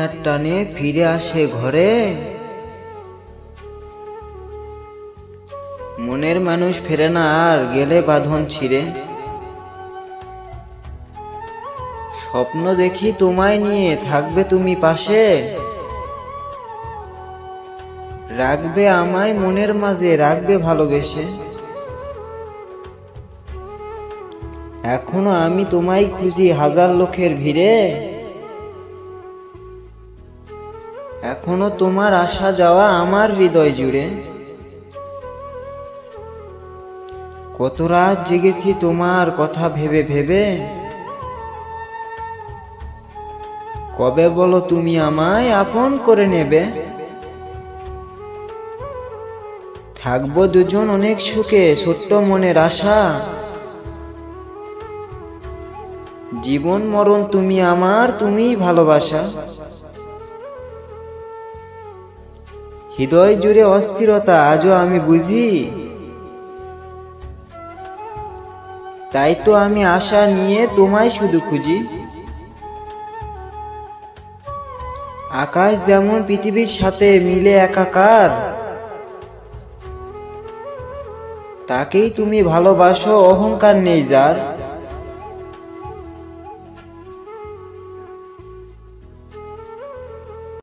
মায়ার টানে ফিরে আসে ঘরে। মনের মানুষ ফেরে না আর গেলে বাঁধন ছিঁড়ে। স্বপ্ন দেখি তোমায় নিয়ে থাকবে তুমি পাশে, রাখবে আমায় মনের মাঝে, রাখবে ভালোবেসে। এখনো আমি তোমায় খুঁজি হাজার লোকের ভিড়ে, এখনো তোমার আসা যাওয়া আমার হৃদয় জুড়ে। কত রাত জেগেছি তোমার কথা ভেবে ভেবে, কবে বলো তুমি আমায় আপন করে নেবে। থাকবো দুজন অনেক সুখে, ছোট্ট মনের আশা। জীবন মরণ তুমি আমার, তুমিই ভালোবাসা। হৃদয় জুড়ে অস্থিরতা আজও আমি বুঝি, তাই তো আমি আশা নিয়ে তোমায় শুধু খুঁজি। আকাশ যেমন পৃথিবীর সাথে মিলে একাকার, তাকেই তুমি ভালোবাসো, অহংকার নেই যার।